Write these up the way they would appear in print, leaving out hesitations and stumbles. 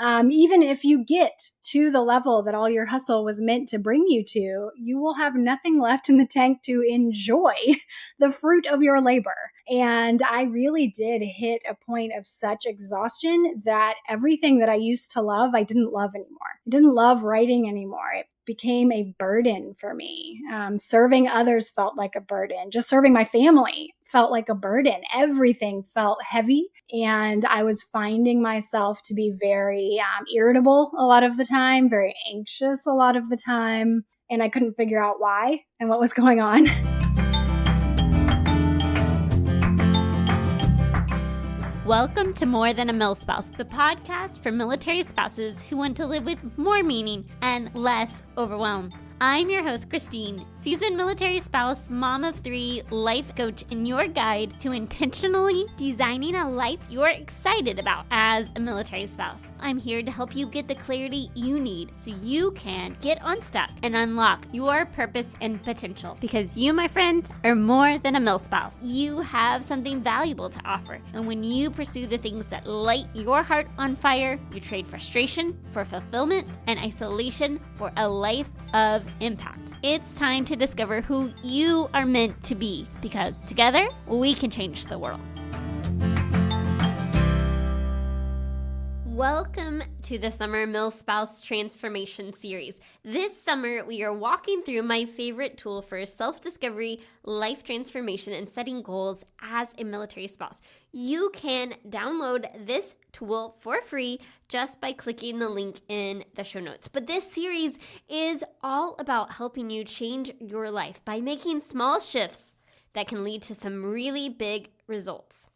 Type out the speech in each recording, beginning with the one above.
Even if you get to the level that all your hustle was meant to bring you to, you will have nothing left in the tank to enjoy the fruit of your labor. And I really did hit a point of such exhaustion that everything that I used to love, I didn't love anymore. I didn't love writing anymore. It became a burden for me. Serving others felt like a burden. Just serving my family felt like a burden. Everything felt heavy. And I was finding myself to be very irritable a lot of the time, very anxious a lot of the time. And I couldn't figure out why and what was going on. Welcome to More Than a Milspouse, the podcast for military spouses who want to live with more meaning and less overwhelm. I'm your host, Christine, seasoned military spouse, mom of 3, life coach, and your guide to intentionally designing a life you're excited about as a military spouse. I'm here to help you get the clarity you need so you can get unstuck and unlock your purpose and potential. Because you, my friend, are more than a milspouse. You have something valuable to offer. And when you pursue the things that light your heart on fire, you trade frustration for fulfillment and isolation for a life of impact. It's time to discover who you are meant to be, because together we can change the world. Welcome to the Summer Milspouse Transformation Series. This summer, we are walking through my favorite tool for self-discovery, life transformation, and setting goals as a military spouse. You can download this tool for free just by clicking the link in the show notes. But this series is all about helping you change your life by making small shifts that can lead to some really big results.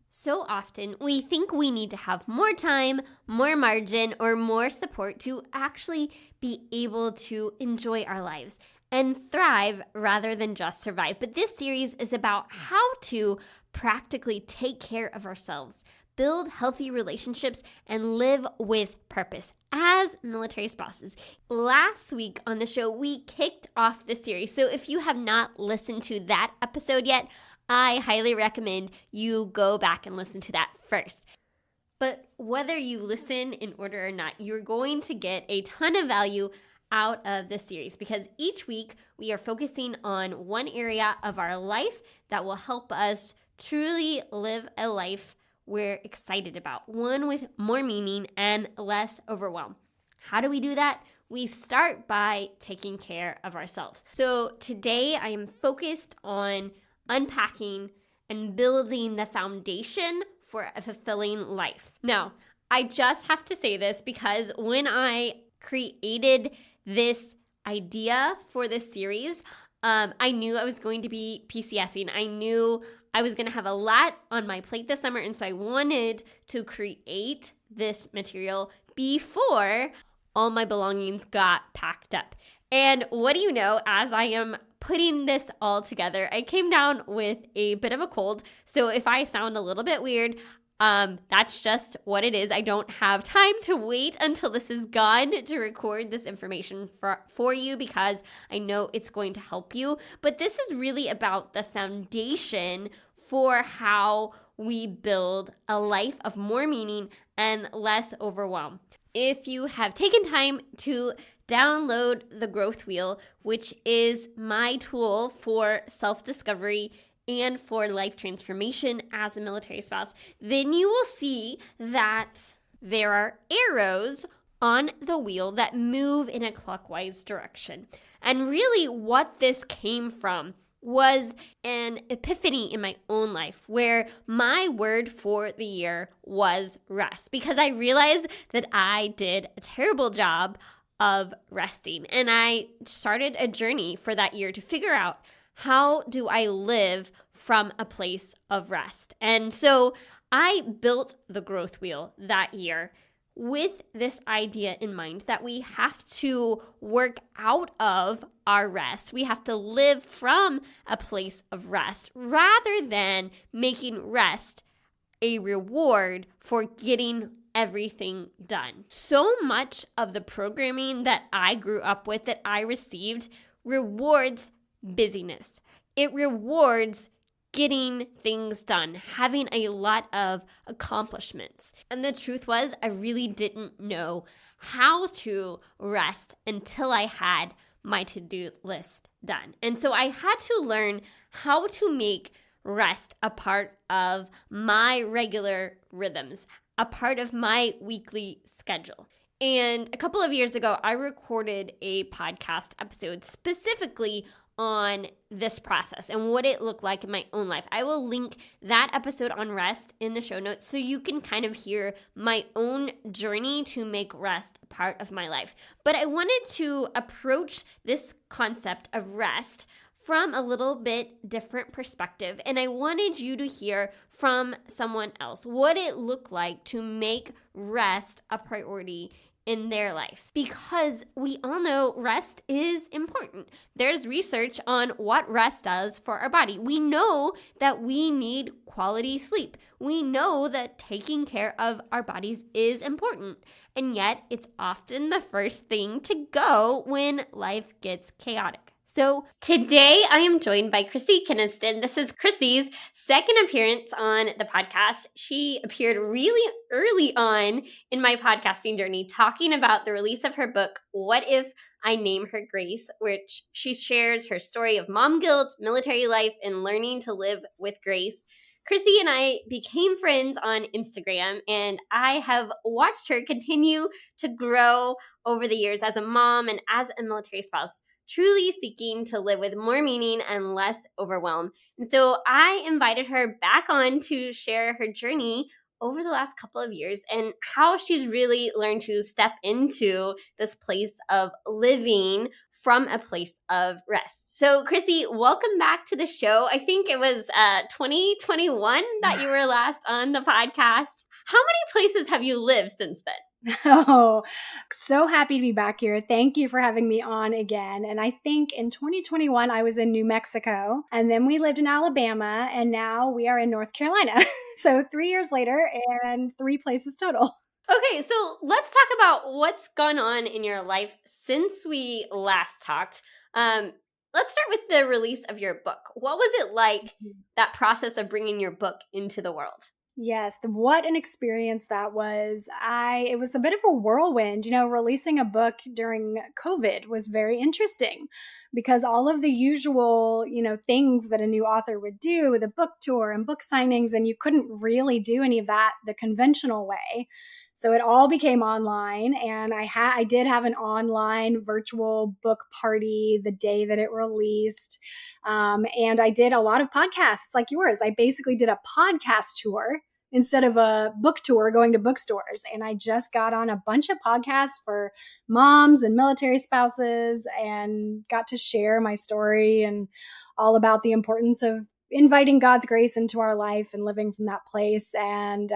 So often, we think we need to have more time, more margin, or more support to actually be able to enjoy our lives and thrive rather than just survive. But this series is about how to practically take care of ourselves, build healthy relationships, and live with purpose as military spouses. Last week on the show, we kicked off this series. So if you have not listened to that episode yet, I highly recommend you go back and listen to that first. But whether you listen in order or not, you're going to get a ton of value out of this series, because each week we are focusing on one area of our life that will help us truly live a life we're excited about, one with more meaning and less overwhelm. How do we do that? We start by taking care of ourselves. So today I am focused on unpacking and building the foundation for a fulfilling life. Now, I just have to say this because when I created this idea for this series, I knew I was going to be PCSing. I knew I was going to have a lot on my plate this summer, and so I wanted to create this material before all my belongings got packed up. And what do you know, as I am putting this all together, I came down with a bit of a cold. So if I sound a little bit weird, that's just what it is. I don't have time to wait until this is gone to record this information for you, because I know it's going to help you. But this is really about the foundation for how we build a life of more meaning and less overwhelm. If you have taken time to download the Growth Wheel, which is my tool for self-discovery and for life transformation as a military spouse, then you will see that there are arrows on the wheel that move in a clockwise direction. And really what this came from was an epiphany in my own life, where my word for the year was rest, because I realized that I did a terrible job of resting. And I started a journey for that year to figure out, how do I live from a place of rest? And so I built the Growth Wheel that year with this idea in mind, that we have to work out of our rest. We have to live from a place of rest rather than making rest a reward for getting everything done. So much of the programming that I grew up with, that I received, rewards busyness. It rewards getting things done, having a lot of accomplishments. And the truth was, I really didn't know how to rest until I had my to-do list done. And so I had to learn how to make rest a part of my regular rhythms, a part of my weekly schedule. And a couple of years ago, I recorded a podcast episode specifically on this process and what it looked like in my own life. I will link that episode on rest in the show notes so you can kind of hear my own journey to make rest a part of my life. But I wanted to approach this concept of rest from a little bit different perspective. And I wanted you to hear from someone else what it looked like to make rest a priority in their life, because we all know rest is important. There's research on what rest does for our body. We know that we need quality sleep. We know that taking care of our bodies is important. And yet it's often the first thing to go when life gets chaotic. So today I am joined by Chrissie Kenaston. This is Chrissie's second appearance on the podcast. She appeared really early on in my podcasting journey talking about the release of her book, What If I Name Her Grace, which she shares her story of mom guilt, military life, and learning to live with grace. Chrissie and I became friends on Instagram, and I have watched her continue to grow over the years as a mom and as a military spouse, truly seeking to live with more meaning and less overwhelm. And so I invited her back on to share her journey over the last couple of years and how she's really learned to step into this place of living from a place of rest. So Chrissie, welcome back to the show. I think it was 2021 that you were last on the podcast. How many places have you lived since then? Oh, so happy to be back here. Thank you for having me on again. And I think in 2021, I was in New Mexico, and then we lived in Alabama, and now we are in North Carolina. So 3 years later and 3 places total. Okay, so let's talk about what's gone on in your life since we last talked. Let's start with the release of your book. What was it like, that process of bringing your book into the world? Yes, what an experience that was. It was a bit of a whirlwind. Releasing a book during COVID was very interesting because all of the usual, things that a new author would do with a book tour and book signings, and you couldn't really do any of that the conventional way. So it all became online, and I did have an online virtual book party the day that it released. And I did a lot of podcasts like yours. I basically did a podcast tour instead of a book tour going to bookstores. And I just got on a bunch of podcasts for moms and military spouses and got to share my story and all about the importance of inviting God's grace into our life and living from that place. And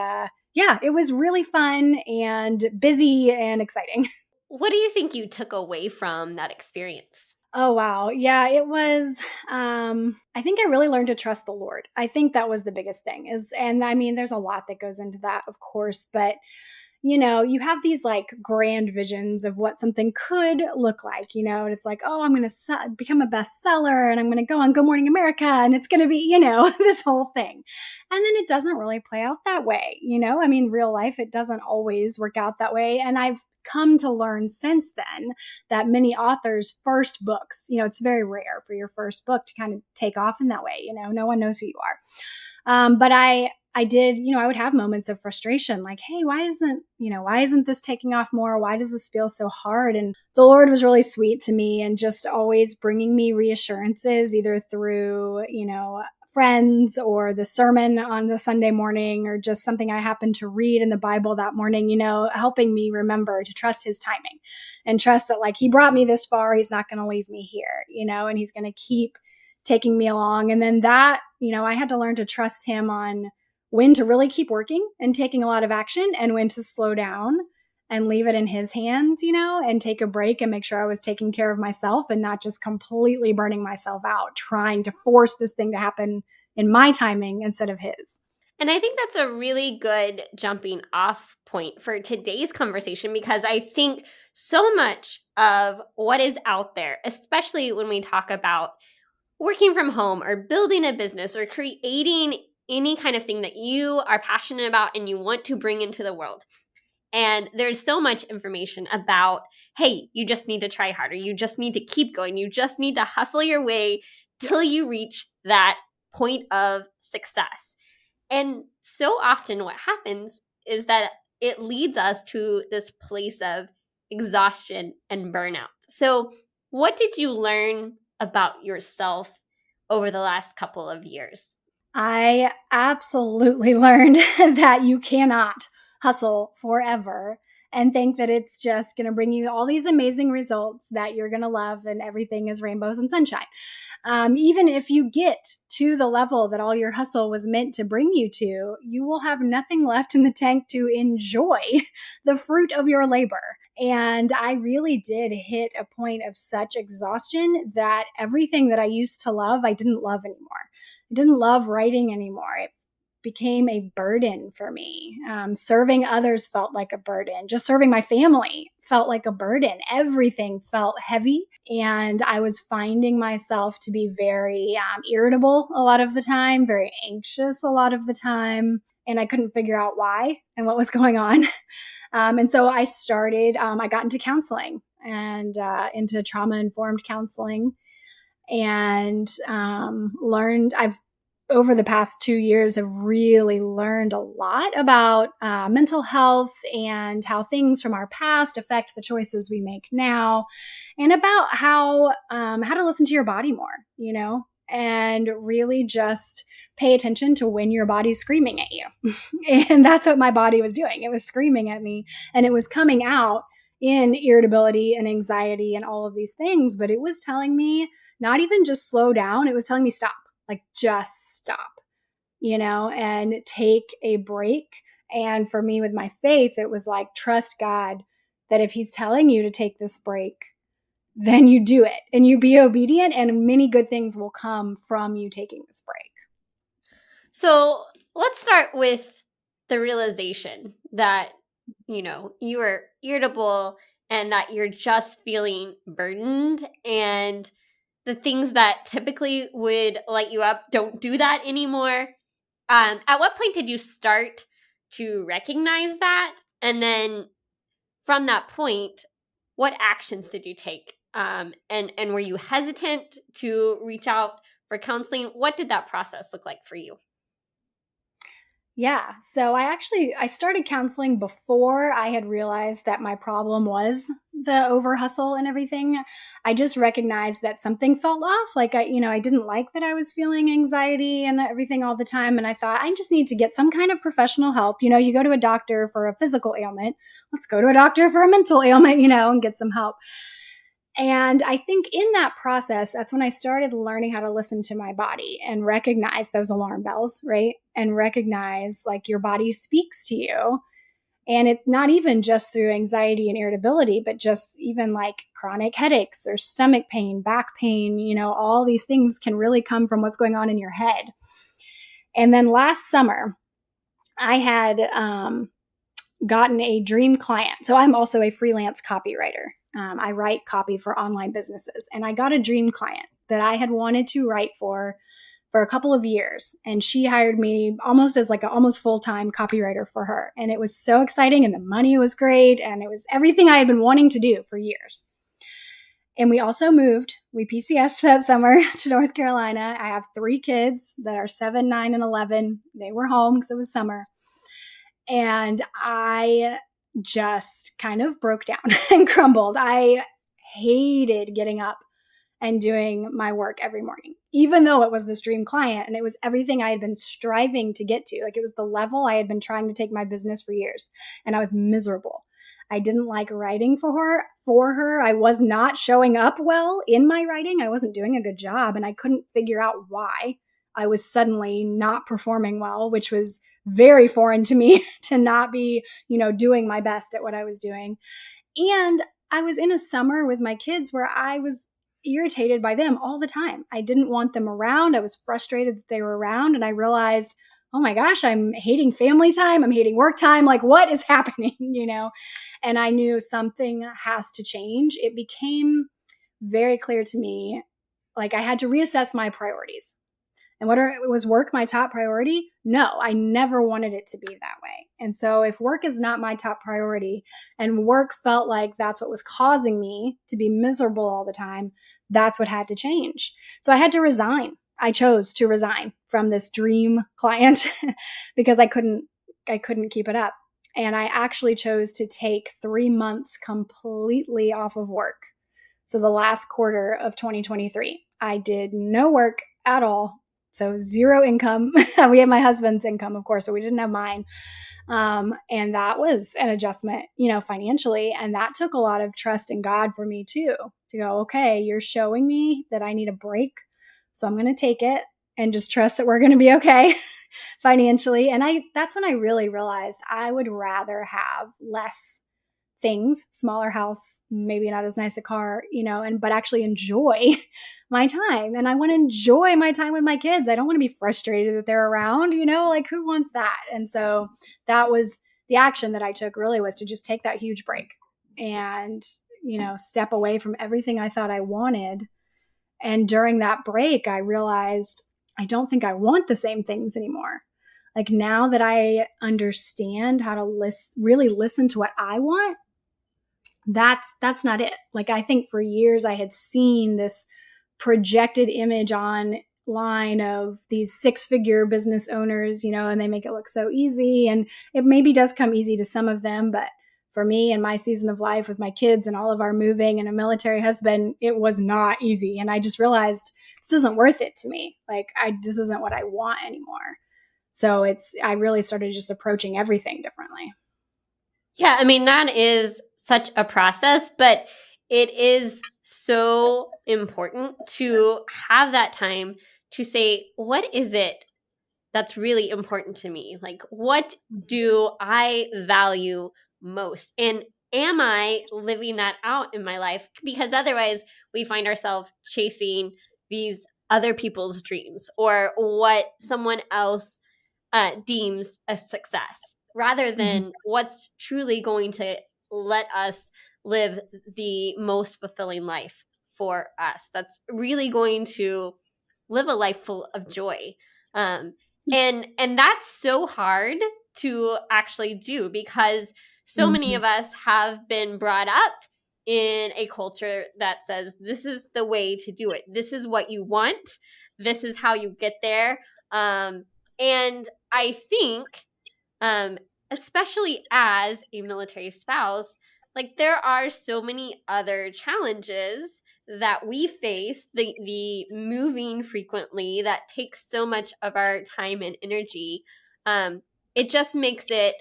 yeah, it was really fun and busy and exciting. What do you think you took away from that experience? Oh, wow. Yeah, it was, I think I really learned to trust the Lord. I think that was the biggest thing and I mean, there's a lot that goes into that, of course, but you have these like grand visions of what something could look like, and it's like, oh, I'm going to become a bestseller and I'm going to go on Good Morning America and it's going to be, this whole thing. And then it doesn't really play out that way. I mean, real life, it doesn't always work out that way. And I've come to learn since then that many authors' first books, it's very rare for your first book to kind of take off in that way. No one knows who you are. But I did, I would have moments of frustration, like, hey, why isn't this taking off more? Why does this feel so hard? And the Lord was really sweet to me and just always bringing me reassurances, either through, friends or the sermon on the Sunday morning, or just something I happened to read in the Bible that morning, helping me remember to trust his timing and trust that like he brought me this far, he's not going to leave me here, and he's going to keep taking me along. And then that, I had to learn to trust him on when to really keep working and taking a lot of action and when to slow down and leave it in his hands, and take a break and make sure I was taking care of myself and not just completely burning myself out, trying to force this thing to happen in my timing instead of his. And I think that's a really good jumping off point for today's conversation, because I think so much of what is out there, especially when we talk about working from home or building a business or creating any kind of thing that you are passionate about and you want to bring into the world. And there's so much information about, hey, you just need to try harder. You just need to keep going. You just need to hustle your way till you reach that point of success. And so often what happens is that it leads us to this place of exhaustion and burnout. So, what did you learn about yourself over the last couple of years? I absolutely learned that you cannot hustle forever and think that it's just going to bring you all these amazing results that you're going to love and everything is rainbows and sunshine. Even if you get to the level that all your hustle was meant to bring you to, you will have nothing left in the tank to enjoy the fruit of your labor. And I really did hit a point of such exhaustion that everything that I used to love, I didn't love anymore. I didn't love writing anymore. It became a burden for me. Serving others felt like a burden. Just serving my family felt like a burden. Everything felt heavy. And I was finding myself to be very irritable a lot of the time, very anxious a lot of the time. And I couldn't figure out why and what was going on. And so I got into counseling and into trauma-informed counseling and I've over the past 2 years have really learned a lot about mental health and how things from our past affect the choices we make now, and about how to listen to your body more, and really just pay attention to when your body's screaming at you. And that's what my body was doing. It was screaming at me, and it was coming out in irritability and anxiety and all of these things, but it was telling me not even just slow down, it was telling me stop, like just stop, and take a break. And for me with my faith, it was like, trust God that if he's telling you to take this break, then you do it and you be obedient, and many good things will come from you taking this break. So let's start with the realization that, you are irritable and that you're just feeling burdened, and the things that typically would light you up don't do that anymore. At what point did you start to recognize that? And then from that point, what actions did you take? And were you hesitant to reach out for counseling? What did that process look like for you? Yeah. So I started counseling before I had realized that my problem was the over hustle and everything. I just recognized that something felt off. Like I didn't like that I was feeling anxiety and everything all the time. And I thought I just need to get some kind of professional help. You go to a doctor for a physical ailment. Let's go to a doctor for a mental ailment, and get some help. And I think in that process, that's when I started learning how to listen to my body and recognize those alarm bells, right? And recognize like your body speaks to you. And it's not even just through anxiety and irritability, but just even like chronic headaches or stomach pain, back pain, all these things can really come from what's going on in your head. And then last summer, I had gotten a dream client. So I'm also a freelance copywriter. I write copy for online businesses, and I got a dream client that I had wanted to write for a couple of years. And she hired me almost as like an almost full-time copywriter for her. And it was so exciting, and the money was great. And it was everything I had been wanting to do for years. And we also moved. We PCS'd that summer to North Carolina. I have 3 kids that are 7, 9, and 11. They were home because it was summer. And I just kind of broke down and crumbled. I hated getting up and doing my work every morning, even though it was this dream client and it was everything I had been striving to get to. Like it was the level I had been trying to take my business for years, and I was miserable. I didn't like writing for her. I was not showing up well in my writing. I wasn't doing a good job, and I couldn't figure out why I was suddenly not performing well, which was very foreign to me to not be, doing my best at what I was doing. And I was in a summer with my kids where I was irritated by them all the time. I didn't want them around. I was frustrated that they were around. And I realized, oh my gosh, I'm hating family time. I'm hating work time. Like, what is happening, And I knew something has to change. It became very clear to me, Like I had to reassess my priorities. And was work my top priority? No, I never wanted it to be that way. And so if work is not my top priority and work felt like that's what was causing me to be miserable all the time, that's what had to change. So I had to resign. I chose to resign from this dream client because I couldn't keep it up. And I actually chose to take 3 months completely off of work. So the last quarter of 2023, I did no work at all. So zero income. We had my husband's income, of course, so we didn't have mine. And that was an adjustment, financially. And that took a lot of trust in God for me too, to go, okay, you're showing me that I need a break. So I'm going to take it and just trust that we're going to be okay financially. And that's when I really realized I would rather have less things, smaller house, maybe not as nice a car, but actually enjoy my time. And I want to enjoy my time with my kids. I don't want to be frustrated that they're around, like who wants that? And so that was the action that I took, really, was to just take that huge break and, step away from everything I thought I wanted. And during that break, I realized I don't think I want the same things anymore. Like now that I understand how to really listen to what I want, that's not it. Like I think for years I had seen this projected image online of these 6-figure business owners, and they make it look so easy. And it maybe does come easy to some of them, but for me and my season of life with my kids and all of our moving and a military husband, it was not easy. And I just realized this isn't worth it to me. Like this isn't what I want anymore. So I really started just approaching everything differently. Yeah, I mean, that is such a process, but it is so important to have that time to say, what is it that's really important to me? Like, what do I value most? And am I living that out in my life? Because otherwise, we find ourselves chasing these other people's dreams or what someone else deems a success, rather than what's truly going to let us live the most fulfilling life for us. That's really going to live a life full of joy. And that's so hard to actually do because so many of us have been brought up in a culture that says this is the way to do it. This is what you want. This is how you get there. And I think, especially as a military spouse, like there are so many other challenges that we face, the moving frequently that takes so much of our time and energy. It just makes it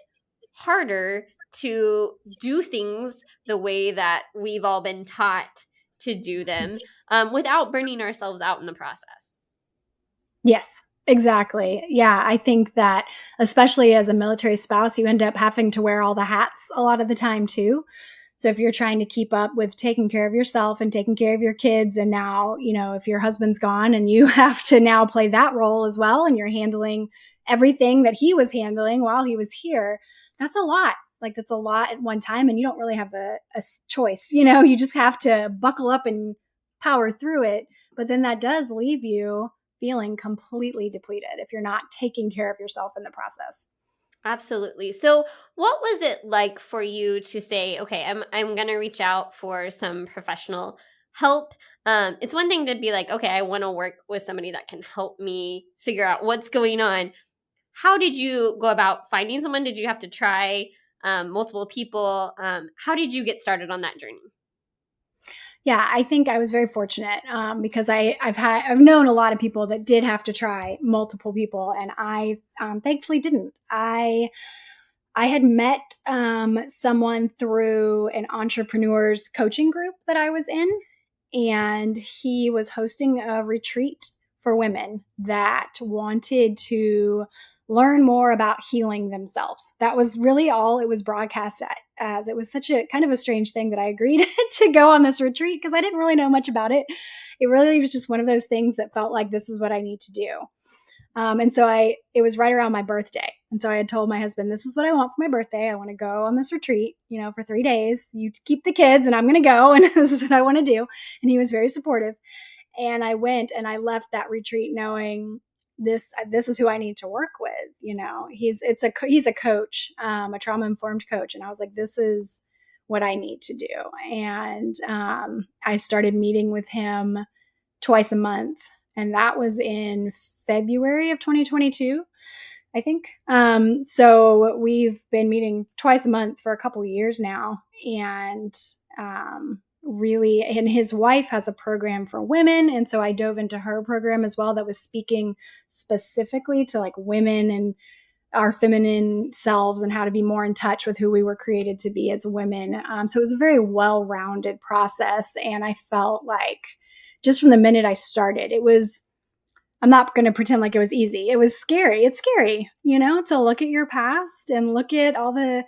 harder to do things the way that we've all been taught to do them, without burning ourselves out in the process. Yes, exactly. Yeah, I think that especially as a military spouse, you end up having to wear all the hats a lot of the time too. So if you're trying to keep up with taking care of yourself and taking care of your kids, and now, if your husband's gone and you have to now play that role as well, and you're handling everything that he was handling while he was here, that's a lot. Like that's a lot at one time, and you don't really have a choice. You just have to buckle up and power through it. But then that does leave you feeling completely depleted if you're not taking care of yourself in the process. Absolutely. So, what was it like for you to say, okay, I'm going to reach out for some professional help? It's one thing to be like, okay, I want to work with somebody that can help me figure out what's going on. How did you go about finding someone? Did you have to try multiple people? How did you get started on that journey? Yeah, I think I was very fortunate because I've known a lot of people that did have to try multiple people, and I thankfully didn't. I had met someone through an entrepreneurs coaching group that I was in, and he was hosting a retreat for women that wanted to learn more about healing themselves. That was really all it was broadcast as. It was such a kind of a strange thing that I agreed to go on this retreat because I didn't really know much about it. It really was just one of those things that felt like this is what I need to do. And so it was right around my birthday. And so I had told my husband, this is what I want for my birthday. I want to go on this retreat, for 3 days. You keep the kids and I'm going to go. And this is what I want to do. And he was very supportive. And I went and I left that retreat knowing this is who I need to work with. He's a coach, a trauma informed coach, and I was like, this is what I need to do. And I started meeting with him twice a month, and that was in February of 2022. I think. So we've been meeting twice a month for a couple of years now, and really, and his wife has a program for women, and so I dove into her program as well that was speaking specifically to like women and our feminine selves and how to be more in touch with who we were created to be as women. So it was a very well-rounded process, and I felt like just from the minute I started, I'm not going to pretend like it was easy. It was scary. It's scary, to look at your past and look at all the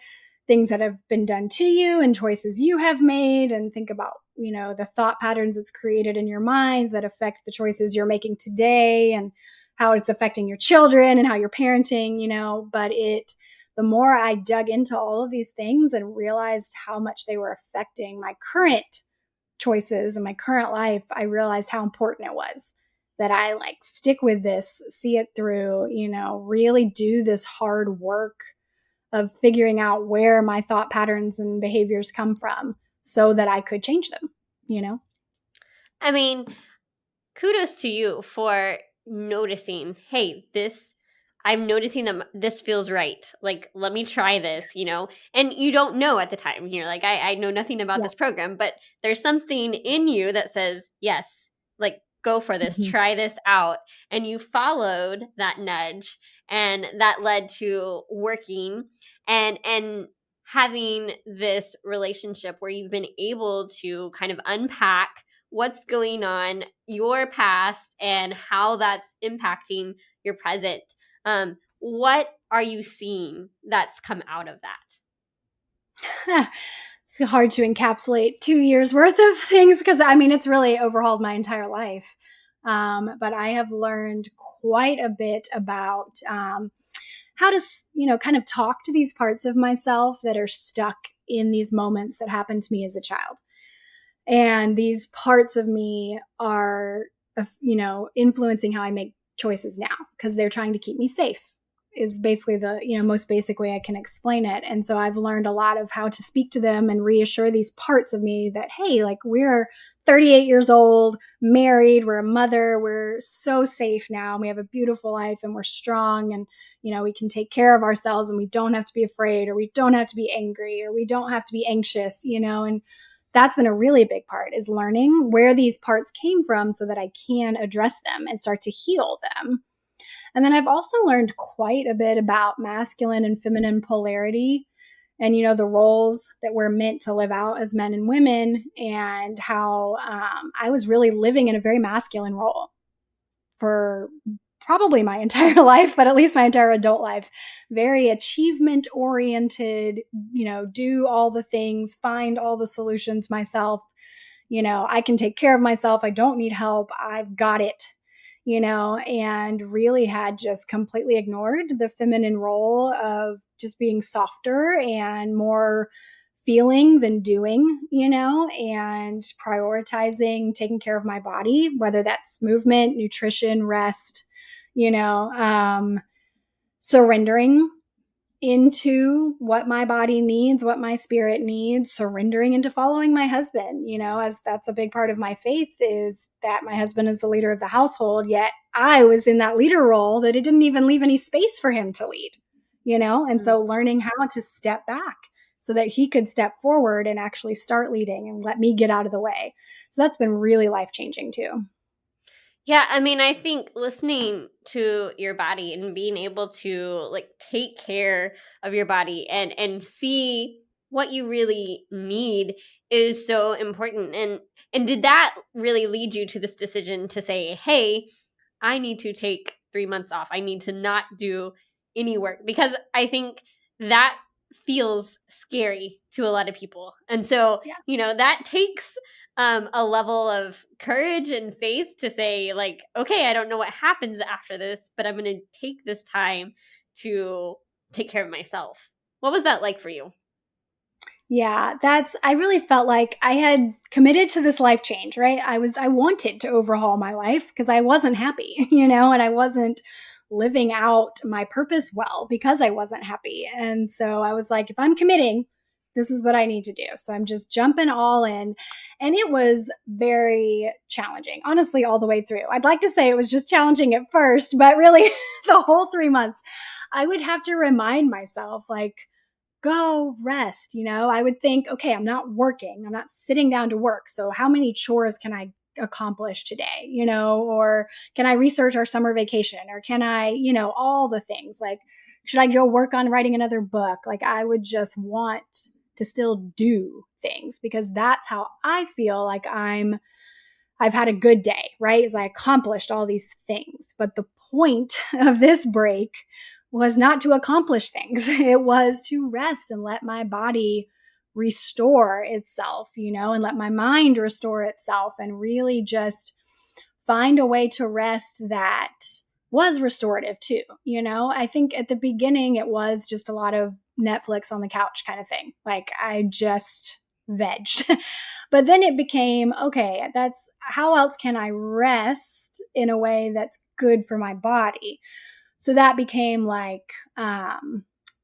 things that have been done to you and choices you have made, and think about, the thought patterns it's created in your mind that affect the choices you're making today, and how it's affecting your children and how you're parenting, but the more I dug into all of these things and realized how much they were affecting my current choices and my current life, I realized how important it was that I like stick with this, see it through, really do this hard work of figuring out where my thought patterns and behaviors come from so that I could change them. I mean, kudos to you for noticing, hey, I'm noticing that this feels right. Like, let me try this, and you don't know at the time. You're like, I know nothing about Yeah. this program, but there's something in you that says, yes, like, go for this, Mm-hmm. try this out. And you followed that nudge, and that led to working and having this relationship where you've been able to kind of unpack what's going on, your past, and how that's impacting your present. What are you seeing that's come out of that? It's hard to encapsulate 2 years worth of things because it's really overhauled my entire life. But I have learned quite a bit about how to, kind of talk to these parts of myself that are stuck in these moments that happened to me as a child. And these parts of me are, influencing how I make choices now because they're trying to keep me safe is basically the, most basic way I can explain it. And so I've learned a lot of how to speak to them and reassure these parts of me that, hey, like we're 38 years old, married, we're a mother, we're so safe now, and we have a beautiful life, and we're strong, and, we can take care of ourselves, and we don't have to be afraid, or we don't have to be angry, or we don't have to be anxious, and that's been a really big part, is learning where these parts came from so that I can address them and start to heal them. And then I've also learned quite a bit about masculine and feminine polarity and, the roles that we're meant to live out as men and women, and how I was really living in a very masculine role for probably my entire life, but at least my entire adult life. Very achievement oriented, do all the things, find all the solutions myself. I can take care of myself. I don't need help. I've got it, and really had just completely ignored the feminine role of just being softer and more feeling than doing, and prioritizing taking care of my body, whether that's movement, nutrition, rest, surrendering into what my body needs, what my spirit needs, surrendering into following my husband, as that's a big part of my faith, is that my husband is the leader of the household. Yet I was in that leader role that it didn't even leave any space for him to lead, and so learning how to step back so that he could step forward and actually start leading and let me get out of the way. So that's been really life-changing too. Yeah, I think listening to your body and being able to like take care of your body and see what you really need is so important. And did that really lead you to this decision to say, "Hey, I need to take 3 months off. I need to not do any work," because I think that feels scary to a lot of people. And so, Yeah. that takes a level of courage and faith to say, like, okay, I don't know what happens after this, but I'm going to take this time to take care of myself. What was that like for you? Yeah, I really felt like I had committed to this life change, right? I wanted to overhaul my life because I wasn't happy, and I wasn't living out my purpose well because I wasn't happy. And so I was like, if I'm committing, this is what I need to do. So I'm just jumping all in. And it was very challenging, honestly, all the way through. I'd like to say it was just challenging at first, but really the whole 3 months, I would have to remind myself, like, go rest. I would think, okay, I'm not working, I'm not sitting down to work. So how many chores can I accomplish today? Or can I research our summer vacation? Or can I, all the things like, should I go work on writing another book? Like, I would just want to still do things because that's how I feel like I've had a good day, right? As I accomplished all these things. But the point of this break was not to accomplish things. It was to rest and let my body restore itself, and let my mind restore itself and really just find a way to rest that was restorative too. I think at the beginning it was just a lot of Netflix on the couch kind of thing. Like, I just vegged. But then it became, okay, that's how else can I rest in a way that's good for my body? So that became like,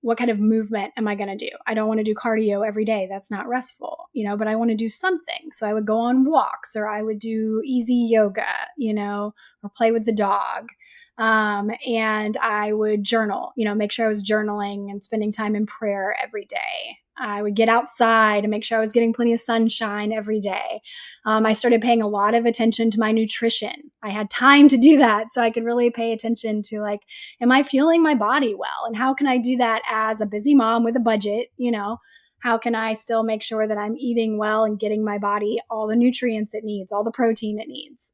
what kind of movement am I going to do? I don't want to do cardio every day. That's not restful, but I want to do something. So I would go on walks, or I would do easy yoga, or play with the dog. And I would journal, make sure I was journaling and spending time in prayer every day. I would get outside and make sure I was getting plenty of sunshine every day. I started paying a lot of attention to my nutrition. I had time to do that, so I could really pay attention to, like, am I fueling my body well? And how can I do that as a busy mom with a budget? How can I still make sure that I'm eating well and getting my body all the nutrients it needs, all the protein it needs?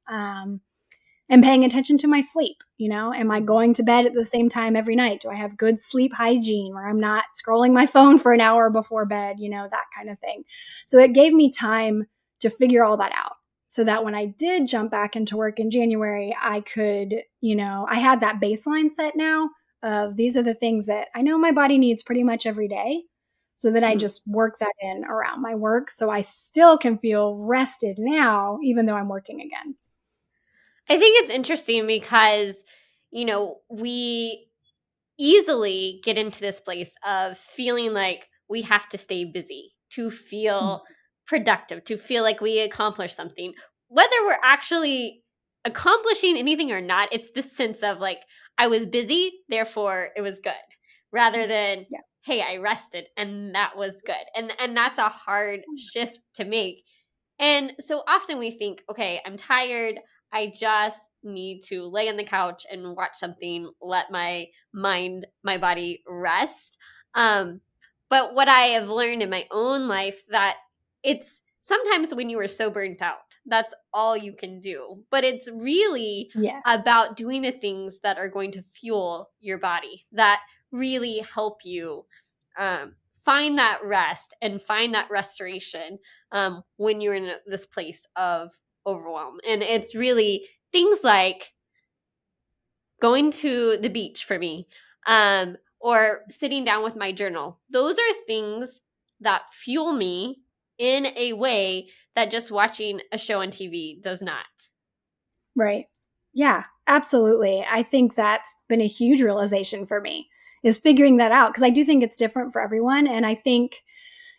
And paying attention to my sleep. Am I going to bed at the same time every night? Do I have good sleep hygiene where I'm not scrolling my phone for an hour before bed? That kind of thing. So it gave me time to figure all that out, so that when I did jump back into work in January, I could, I had that baseline set now of, these are the things that I know my body needs pretty much every day, so that I just work that in around my work, so I still can feel rested now, even though I'm working again. I think it's interesting because, we easily get into this place of feeling like we have to stay busy to feel productive, to feel like we accomplish something. Whether we're actually accomplishing anything or not, it's this sense of like, I was busy, therefore it was good, rather than, hey, I rested and that was good. And that's a hard shift to make. And so often we think, okay, I'm tired. I just need to lay on the couch and watch something, let my mind, my body rest. But what I have learned in my own life, that it's sometimes when you are so burnt out, that's all you can do. But it's really about doing the things that are going to fuel your body, that really help you find that rest and find that restoration when you're in this place of overwhelm. And it's really things like going to the beach for me, or sitting down with my journal. Those are things that fuel me in a way that just watching a show on TV does not. Right. Yeah, absolutely. I think that's been a huge realization for me, is figuring that out, because I do think it's different for everyone. And I think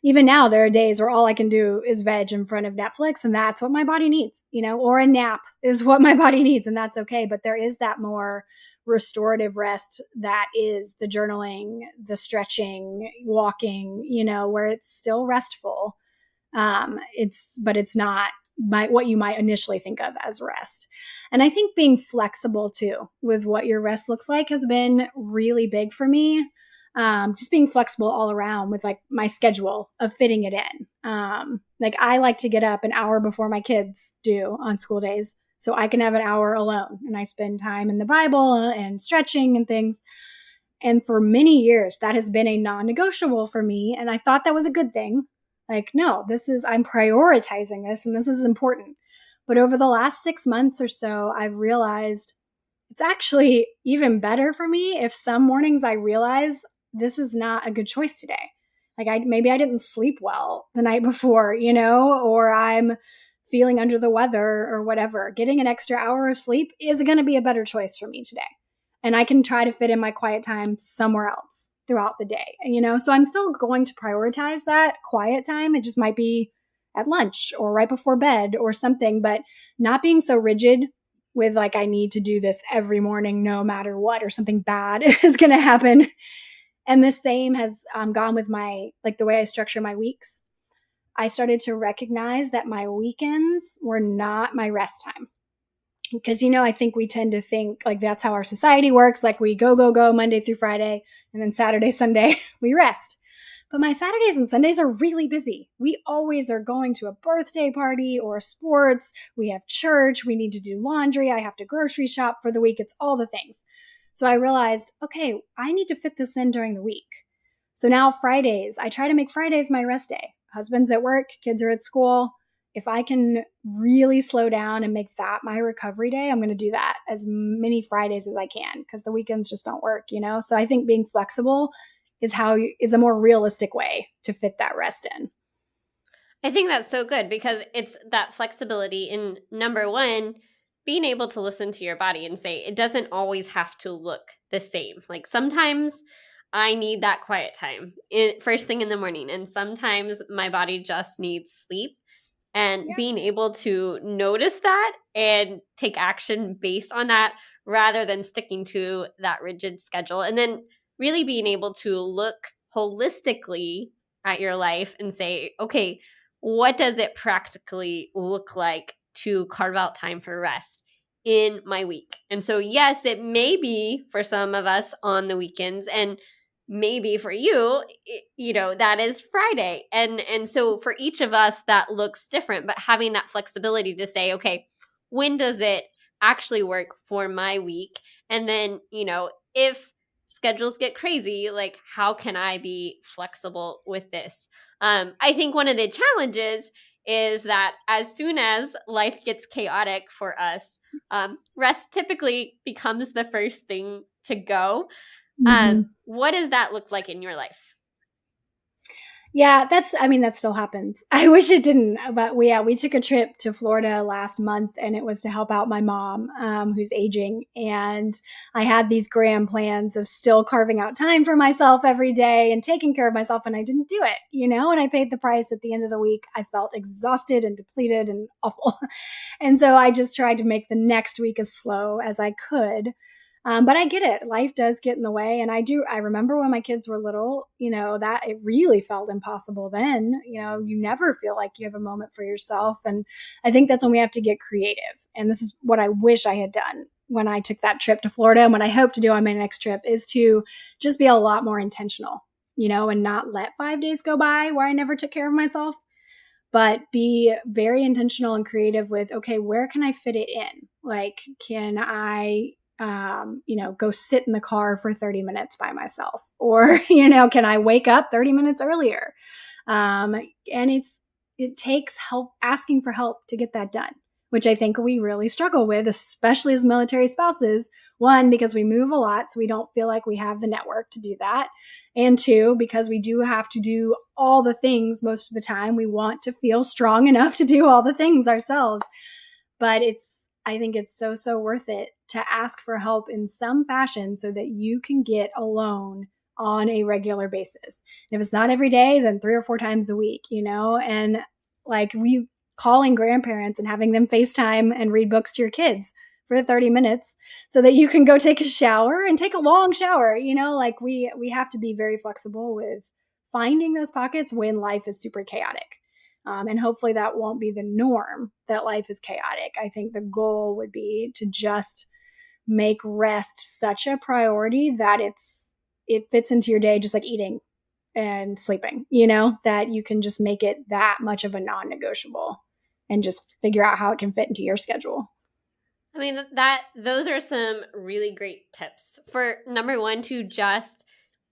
even now there are days where all I can do is veg in front of Netflix, and that's what my body needs, or a nap is what my body needs, and that's okay. But there is that more restorative rest that is the journaling, the stretching, walking, where it's still restful. But it's not what you might initially think of as rest. And I think being flexible too with what your rest looks like has been really big for me. Just being flexible all around with, like, my schedule of fitting it in. Like, I like to get up an hour before my kids do on school days, so I can have an hour alone, and I spend time in the Bible and stretching and things. And for many years, that has been a non-negotiable for me. And I thought that was a good thing. Like, no, I'm prioritizing this, and this is important. But over the last 6 months or so, I've realized it's actually even better for me if some mornings I realize this is not a good choice today. Like maybe I didn't sleep well the night before, or I'm feeling under the weather or whatever. Getting an extra hour of sleep is going to be a better choice for me today. And I can try to fit in my quiet time somewhere else throughout the day, So I'm still going to prioritize that quiet time. It just might be at lunch or right before bed or something, but not being so rigid with like, I need to do this every morning, no matter what, or something bad is going to happen. And the same has gone with the way I structure my weeks. I started to recognize that my weekends were not my rest time. Because, I think we tend to think like that's how our society works. Like we go Monday through Friday, and then Saturday, Sunday, we rest. But my Saturdays and Sundays are really busy. We always are going to a birthday party or sports. We have church. We need to do laundry. I have to grocery shop for the week. It's all the things. So I realized, okay, I need to fit this in during the week. So now Fridays, I try to make Fridays my rest day. Husband's at work, kids are at school. If I can really slow down and make that my recovery day, I'm going to do that as many Fridays as I can because the weekends just don't work, So I think being flexible is a more realistic way to fit that rest in. I think that's so good because it's that flexibility in number one, being able to listen to your body and say it doesn't always have to look the same. Like sometimes I need that quiet time first thing in the morning, and sometimes my body just needs sleep. And being able to notice that and take action based on that rather than sticking to that rigid schedule. And then really being able to look holistically at your life and say, okay, what does it practically look like to carve out time for rest in my week? And so, yes, it may be for some of us on the weekends, and maybe for you, that is Friday. And so for each of us, that looks different, but having that flexibility to say, okay, when does it actually work for my week? And then, if schedules get crazy, like how can I be flexible with this? I think one of the challenges is that as soon as life gets chaotic for us, rest typically becomes the first thing to go. What does that look like in your life? Yeah, that still happens. I wish it didn't, but we took a trip to Florida last month, and it was to help out my mom, who's aging. And I had these grand plans of still carving out time for myself every day and taking care of myself. And I didn't do it, and I paid the price at the end of the week. I felt exhausted and depleted and awful. And so I just tried to make the next week as slow as I could. But I get it. Life does get in the way. And I remember when my kids were little, that it really felt impossible then. You never feel like you have a moment for yourself. And I think that's when we have to get creative. And this is what I wish I had done when I took that trip to Florida. And what I hope to do on my next trip is to just be a lot more intentional, and not let 5 days go by where I never took care of myself, but be very intentional and creative with, okay, where can I fit it in? Like, can I go sit in the car for 30 minutes by myself? Or, can I wake up 30 minutes earlier? And it takes help, asking for help to get that done, which I think we really struggle with, especially as military spouses. One, because we move a lot, so we don't feel like we have the network to do that. And two, because we do have to do all the things most of the time. We want to feel strong enough to do all the things ourselves. But I think it's so worth it to ask for help in some fashion so that you can get alone on a regular basis. And if it's not every day, then 3 or 4 times a week, and like we calling grandparents and having them FaceTime and read books to your kids for 30 minutes so that you can go take a shower and take a long shower, like we have to be very flexible with finding those pockets when life is super chaotic. And hopefully that won't be the norm, that life is chaotic. I think the goal would be to just make rest such a priority that it fits into your day, just like eating and sleeping, that you can just make it that much of a non-negotiable and just figure out how it can fit into your schedule. I mean, those are some really great tips for number one, to just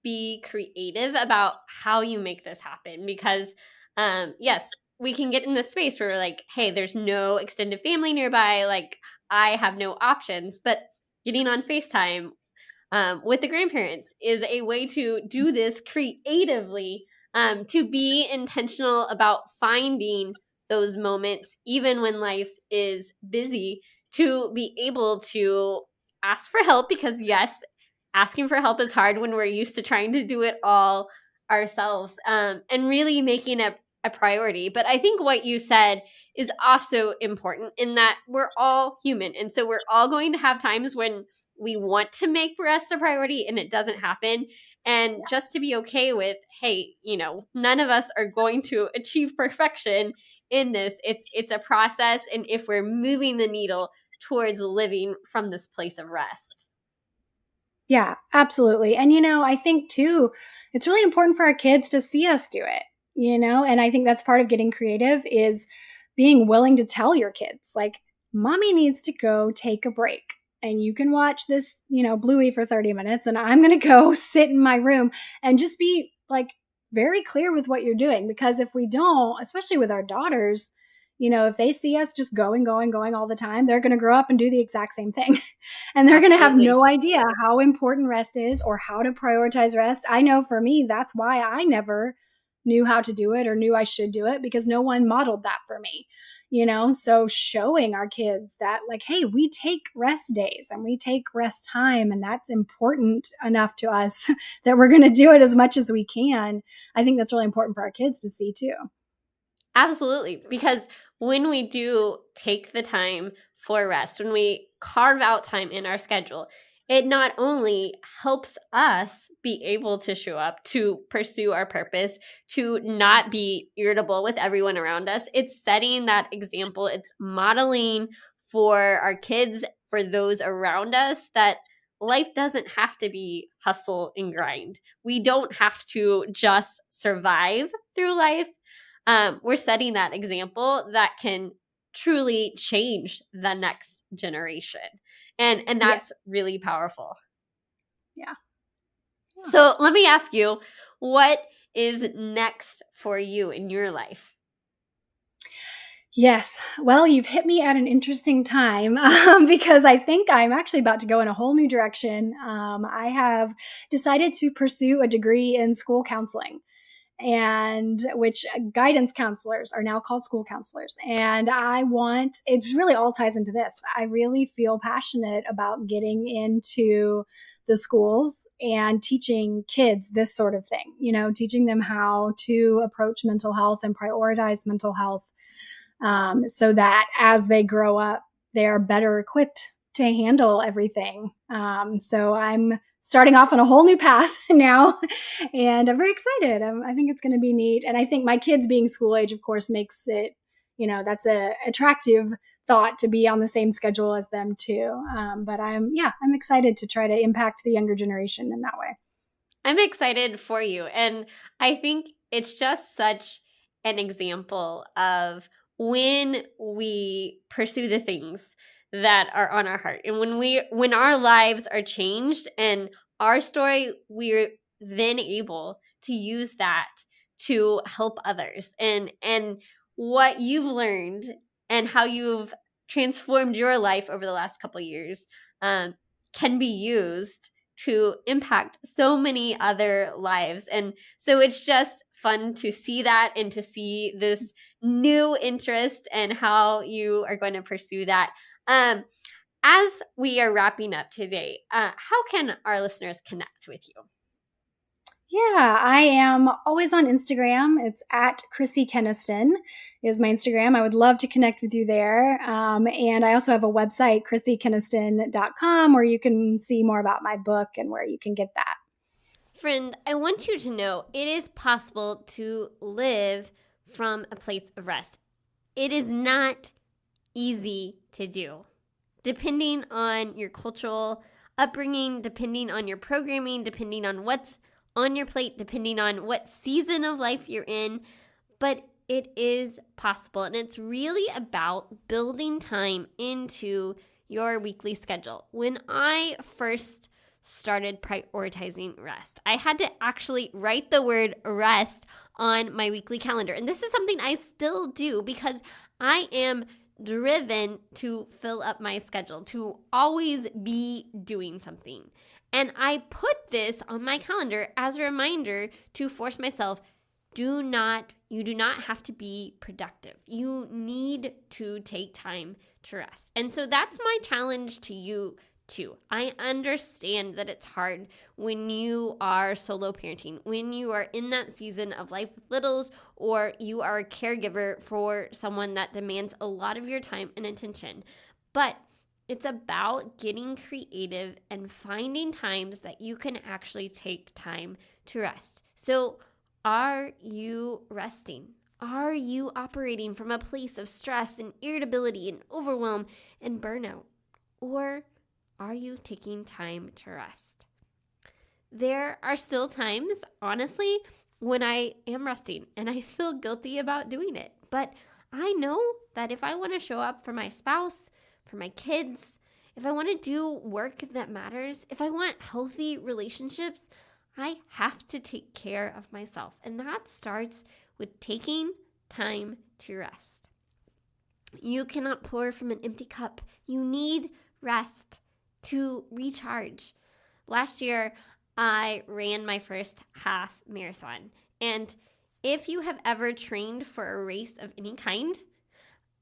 be creative about how you make this happen. Because yes, we can get in this space where we're like, hey, there's no extended family nearby. Like I have no options, but getting on FaceTime with the grandparents is a way to do this creatively to be intentional about finding those moments, even when life is busy, to be able to ask for help, because yes, asking for help is hard when we're used to trying to do it all ourselves, and really making it a priority. But I think what you said is also important in that we're all human. And so we're all going to have times when we want to make rest a priority and it doesn't happen. And just to be okay with, hey, none of us are going to achieve perfection in this. It's a process. And if we're moving the needle towards living from this place of rest. Yeah, absolutely. And, I think too, it's really important for our kids to see us do it, and I think that's part of getting creative is being willing to tell your kids, like, mommy needs to go take a break and you can watch this, Bluey for 30 minutes and I'm going to go sit in my room and just be like very clear with what you're doing. Because if we don't, especially with our daughters, if they see us just going all the time, they're going to grow up and do the exact same thing. And they're going to have no idea how important rest is or how to prioritize rest. I know for me, that's why I never knew how to do it or knew I should do it, because no one modeled that for me. So showing our kids that, like, hey, we take rest days and we take rest time, and that's important enough to us that we're going to do it as much as we can. I think that's really important for our kids to see too. Absolutely. Because when we do take the time for rest, when we carve out time in our schedule, it not only helps us be able to show up, to pursue our purpose, to not be irritable with everyone around us. It's setting that example. It's modeling for our kids, for those around us, that life doesn't have to be hustle and grind. We don't have to just survive through life. We're setting that example that can truly change the next generation. And that's really powerful. Yeah. So let me ask you, what is next for you in your life? Yes. Well, you've hit me at an interesting time because I think I'm actually about to go in a whole new direction. I have decided to pursue a degree in school counseling, and which guidance counselors are now called school counselors. And it really all ties into this. I really feel passionate about getting into the schools and teaching kids this sort of thing, teaching them how to approach mental health and prioritize mental health, so that as they grow up, they're better equipped to handle everything. So I'm starting off on a whole new path now, and I'm very excited. I think it's going to be neat. And I think my kids being school age, of course, makes it, that's a attractive thought to be on the same schedule as them too. But I'm excited to try to impact the younger generation in that way. I'm excited for you. And I think it's just such an example of when we pursue the things that are on our heart, and when our lives are changed and our story, we're then able to use that to help others. And what you've learned and how you've transformed your life over the last couple of years can be used to impact so many other lives. And so it's just fun to see that and to see this new interest and how you are going to pursue that. As we are wrapping up today, how can our listeners connect with you? Yeah, I am always on Instagram. It's at Chrissie Kenaston is my Instagram. I would love to connect with you there. And I also have a website, chrissiekenaston.com, where you can see more about my book and where you can get that. Friend, I want you to know it is possible to live from a place of rest. It is not easy to do. Depending on your cultural upbringing, depending on your programming, depending on what's on your plate, depending on what season of life you're in, but it is possible. And it's really about building time into your weekly schedule. When I first started prioritizing rest, I had to actually write the word rest on my weekly calendar. And this is something I still do because I am driven to fill up my schedule, to always be doing something. And I put this on my calendar as a reminder to force myself You do not have to be productive. You need to take time to rest. And so that's my challenge to you too. I understand that it's hard when you are solo parenting, when you are in that season of life with littles, or you are a caregiver for someone that demands a lot of your time and attention. But it's about getting creative and finding times that you can actually take time to rest. So are you resting? Are you operating from a place of stress and irritability and overwhelm and burnout? Or are you taking time to rest? There are still times, honestly, when I am resting and I feel guilty about doing it. But I know that if I want to show up for my spouse, for my kids, if I want to do work that matters, if I want healthy relationships, I have to take care of myself. And that starts with taking time to rest. You cannot pour from an empty cup. You need rest to recharge. Last year, I ran my first half marathon. And if you have ever trained for a race of any kind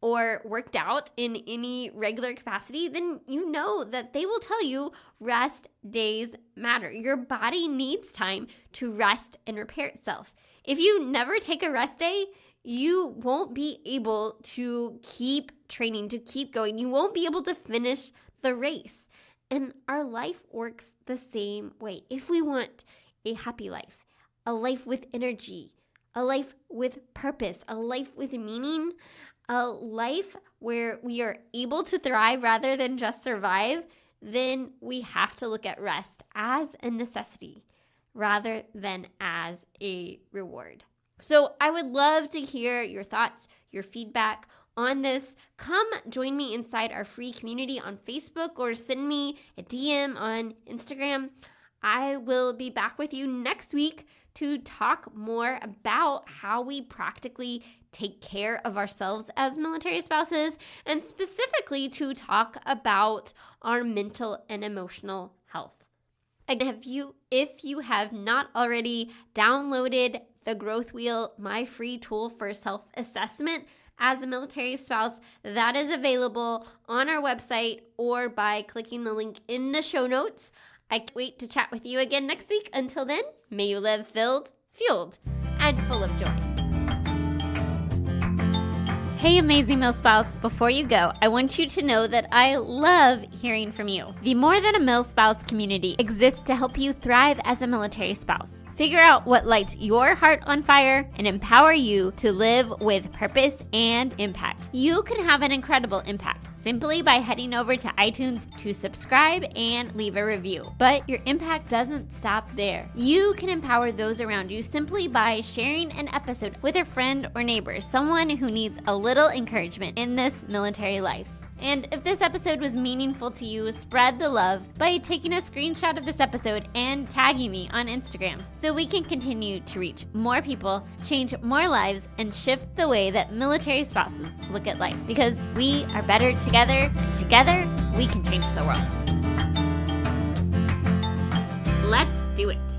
or worked out in any regular capacity, then you know that they will tell you rest days matter. Your body needs time to rest and repair itself. If you never take a rest day, you won't be able to keep training, to keep going. You won't be able to finish the race. And our life works the same way. If we want a happy life, a life with energy, a life with purpose, a life with meaning, a life where we are able to thrive rather than just survive, then we have to look at rest as a necessity rather than as a reward. So I would love to hear your thoughts, your feedback on this. Come join me inside our free community on Facebook or send me a DM on Instagram. I will be back with you next week to talk more about how we practically take care of ourselves as military spouses, and specifically to talk about our mental and emotional health. Again, if you have not already downloaded the Growth Wheel, my free tool for self-assessment as a military spouse, that is available on our website or by clicking the link in the show notes. I can't wait to chat with you again next week. Until then, may you live filled, fueled, and full of joy. Hey, amazing Milspouse, before you go, I want you to know that I love hearing from you. The More Than a Milspouse community exists to help you thrive as a military spouse. Figure out what lights your heart on fire and empower you to live with purpose and impact. You can have an incredible impact simply by heading over to iTunes to subscribe and leave a review. But your impact doesn't stop there. You can empower those around you simply by sharing an episode with a friend or neighbor, someone who needs a little encouragement in this military life. And if this episode was meaningful to you, spread the love by taking a screenshot of this episode and tagging me on Instagram so we can continue to reach more people, change more lives, and shift the way that military spouses look at life. Because we are better together, and together we can change the world. Let's do it.